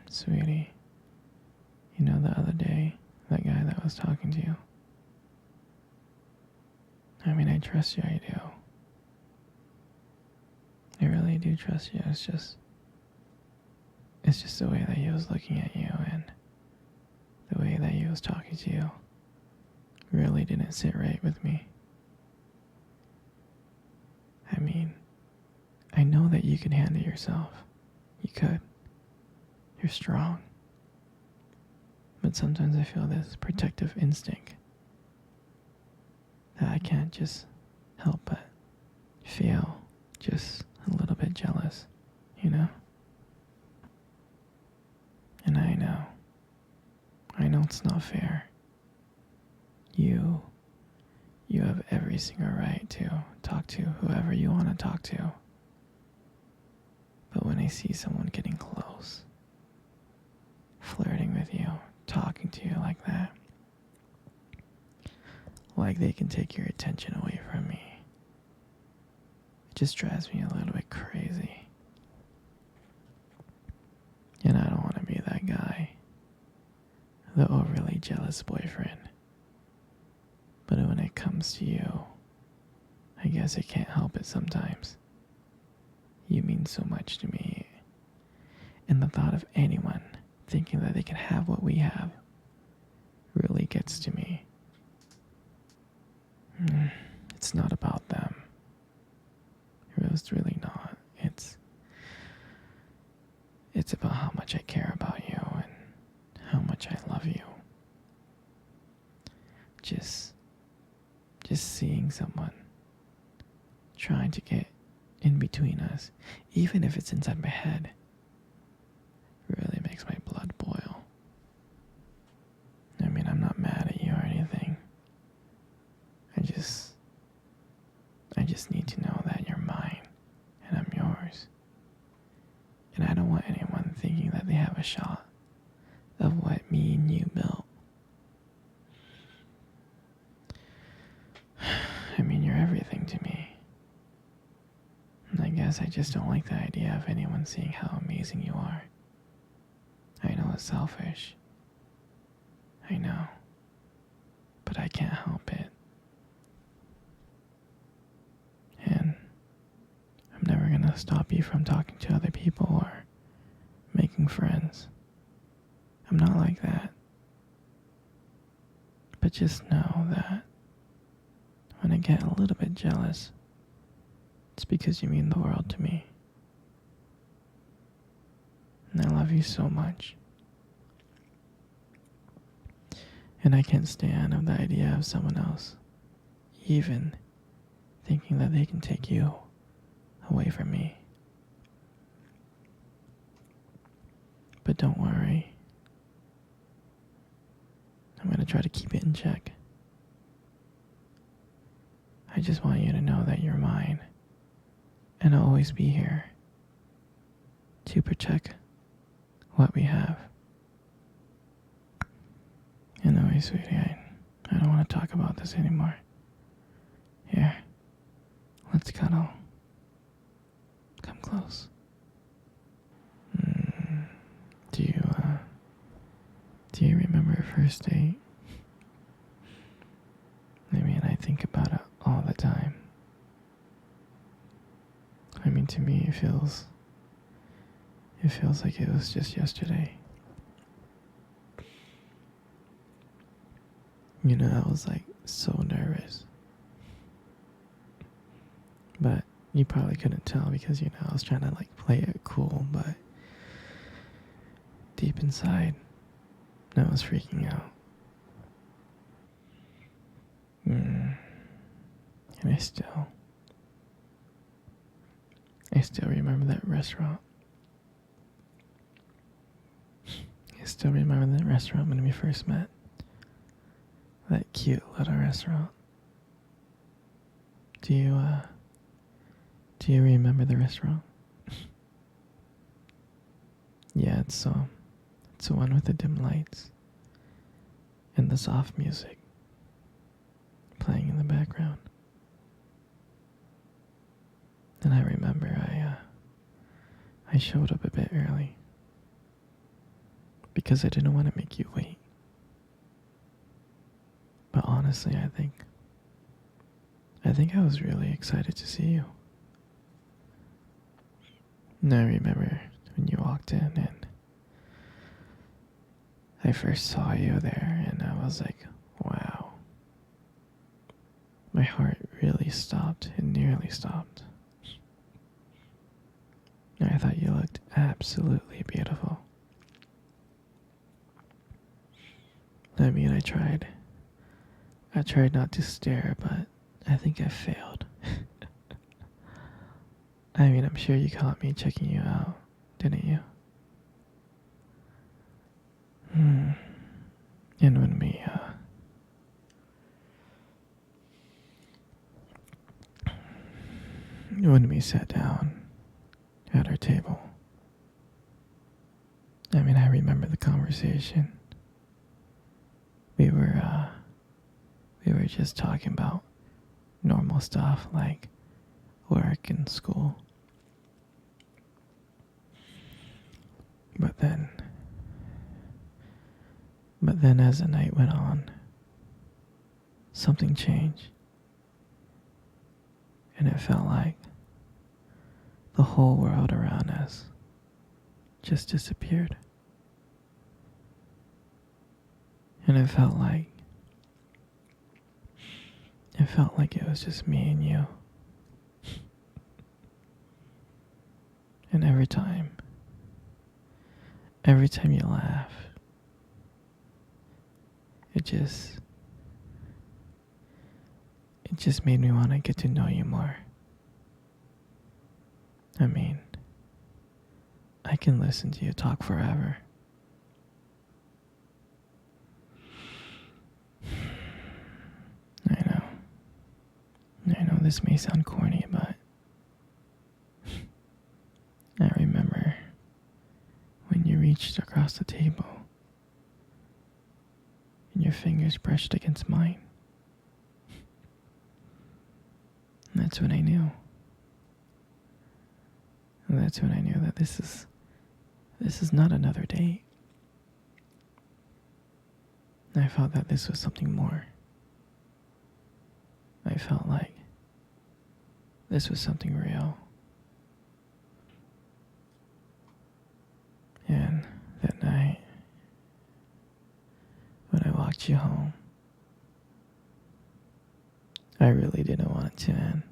Sweetie, the other day, that guy that was talking to you, I trust you, I do. I really do trust you. It's just the way that he was looking at you and the way that he was talking to you really didn't sit right with me. I know that you can handle yourself. You could. You're strong. But sometimes I feel this protective instinct that I can't just help but feel just a little bit jealous, And I know it's not fair. You have every single right to talk to whoever you want to talk to. But when I see someone getting close, flirting with you, talking to you like that, like they can take your attention away from me, it just drives me a little bit crazy. And I don't want to be that guy, the overly jealous boyfriend. But when it comes to you, I guess I can't help it sometimes. You mean so much to me. And the thought of anyone thinking that they can have what we have really gets to me. It's not about them. It's really not. It's about how much I care about you and how much I love you. Just seeing someone trying to get in between us, even if it's inside my head, really makes my blood boil. I'm not mad at you or anything. I just need to know that you're mine and I'm yours. And I don't want anyone thinking that they have a shot of what me and you built. You're everything to me. And I guess I just don't like the idea of anyone seeing how amazing you are. I know it's selfish. I know. But I can't help it. And I'm never gonna stop you from talking to other people or making friends. I'm not like that. But just know that when I get a little bit jealous, it's because you mean the world to me. And I love you so much. And I can't stand of the idea of someone else even thinking that they can take you away from me. But don't worry. I'm going to try to keep it in check. I just want you to know that you're mine. And I'll always be here to protect what we have. Anyway, sweetie, I don't want to talk about this anymore. Here, let's cuddle. Come close. Do you remember our first date? I think about it all the time. To me, it feels like it was just yesterday. I was so nervous. But you probably couldn't tell because, I was trying to play it cool, but deep inside, I was freaking out. And I still remember that restaurant. I still remember that restaurant when we first met. That cute little restaurant. Do you remember the restaurant? Yeah, it's the one with the dim lights and the soft music playing in the background. And I remember I showed up a bit early because I didn't want to make you wait. But honestly, I think I was really excited to see you. And I remember when you walked in and I first saw you there, and I was like, wow. My heart really stopped. It nearly stopped. I thought you looked absolutely beautiful. I mean, I tried. I tried not to stare, but I think I failed. I mean, I'm sure you caught me checking you out, didn't you? Hmm. And when we sat down at our table, I mean, I remember the conversation. We were, uh, we were just talking about normal stuff like work and school. But then as the night went on, something changed. And it felt like the whole world around us just disappeared. And it felt like it was just me and you. And every time you laugh, it just made me want to get to know you more. I mean, I can listen to you talk forever. I know this may sound corny, but I remember when you reached across the table and your fingers brushed against mine. And that's when I knew. And that's when I knew that this is not another date. I felt that this was something more. I felt like this was something real. And that night, when I walked you home, I really didn't want it to end.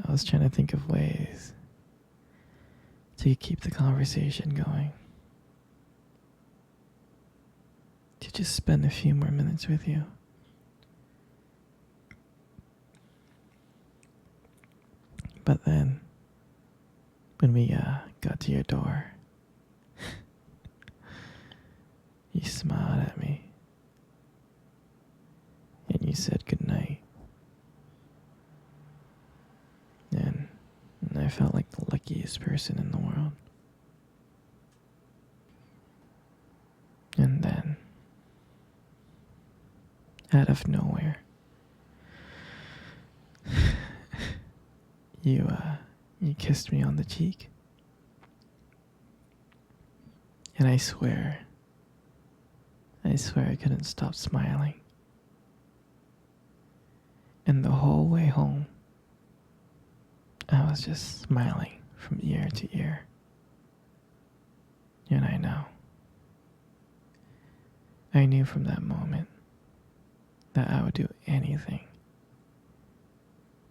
I was trying to think of ways to keep the conversation going. To just spend a few more minutes with you. But then, when we got to your door, you smiled at me. And you said goodnight. And I felt like the luckiest person in the world. And then, out of nowhere, you kissed me on the cheek. And I swear I couldn't stop smiling. And the whole way home, I was just smiling from ear to ear. And I knew from that moment that I would do anything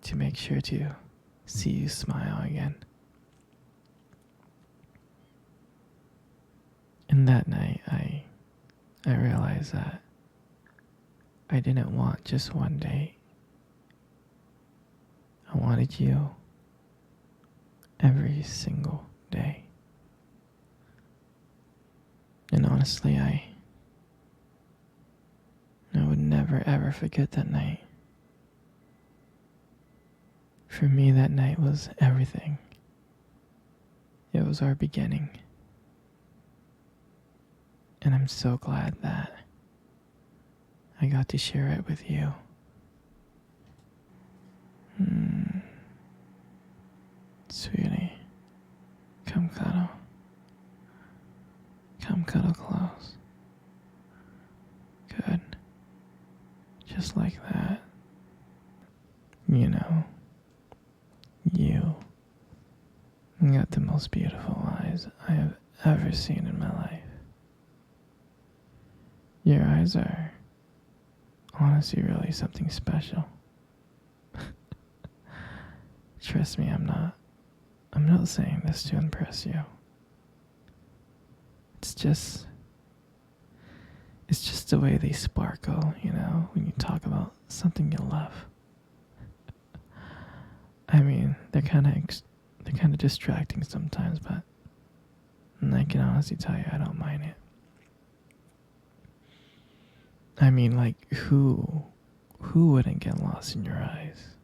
to make sure to see you smile again. And that night, I realized that I didn't want just one date. I wanted you every single day. And honestly, I would never ever forget that night. For me, that night was everything. It was our beginning. And I'm so glad that I got to share it with you. Sweetie. cuddle. Come cuddle close. Good. Just like that. You know, you got the most beautiful eyes I have ever seen in my life. Your eyes are honestly really something special. Trust me, I'm not saying this to impress you. It's just the way they sparkle, you know, when you talk about something you love. I mean, they're kind of distracting sometimes, but I can honestly tell you I don't mind it. I mean, like, who wouldn't get lost in your eyes?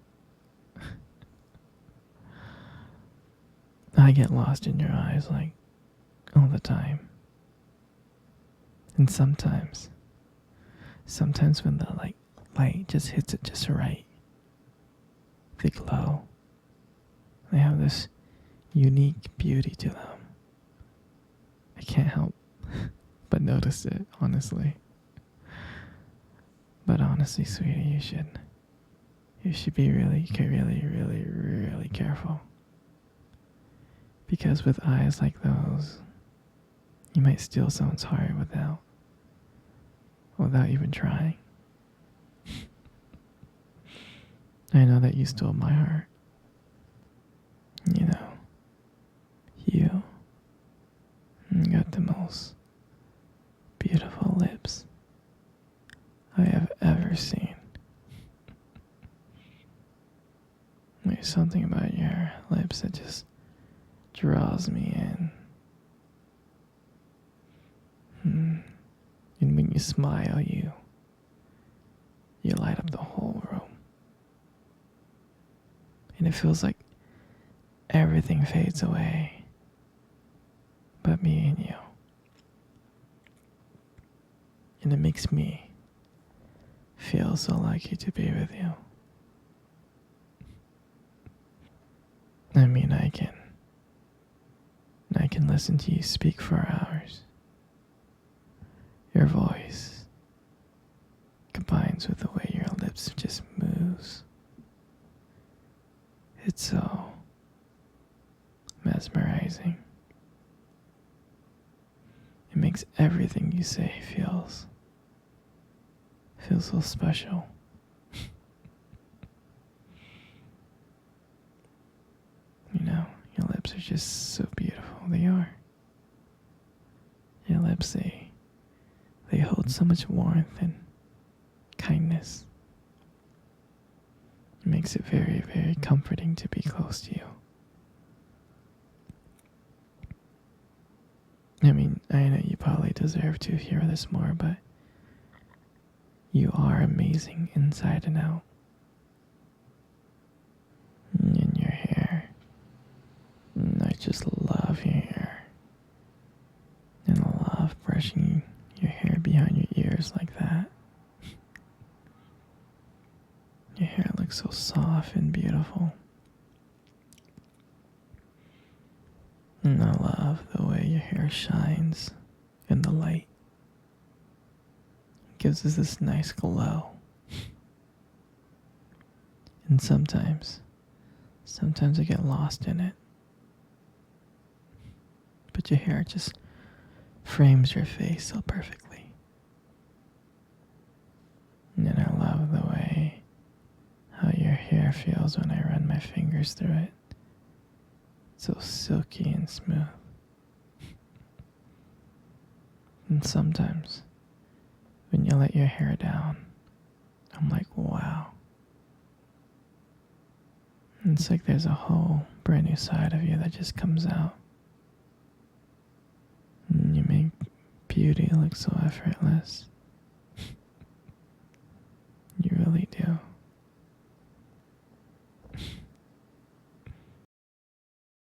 I get lost in your eyes, like, all the time. And sometimes when the light just hits it just right, they glow. They have this unique beauty to them. I can't help but notice it, honestly. But honestly, sweetie, you should be really, really, really, really careful. Because with eyes like those, you might steal someone's heart without even trying. I know that you stole my heart. You know, you got the most beautiful lips I have ever seen. There's something about your lips that just draws me in. And when you smile, you light up the whole room. And it feels like everything fades away but me and you. And it makes me feel so lucky to be with you. I mean, I can listen to you speak for hours. Your voice combines with the way your lips just moves. It's so mesmerizing. It makes everything you say feels so special. You know, your lips are just so beautiful. They are. Your lips, they hold so much warmth and kindness. It makes it very, very comforting to be close to you. I mean, I know you probably deserve to hear this more, but you are amazing inside and out. And your hair. I just love your hair. And I love brushing your hair behind your ears like that. Your hair looks so soft and beautiful. And I love the way your hair shines in the light. It gives us this nice glow. And sometimes I get lost in it. But your hair just frames your face so perfectly. And then I love the way how your hair feels when I run my fingers through it. It's so silky and smooth. And sometimes when you let your hair down, I'm like, wow. And it's like there's a whole brand new side of you that just comes out. And you make beauty look so effortless.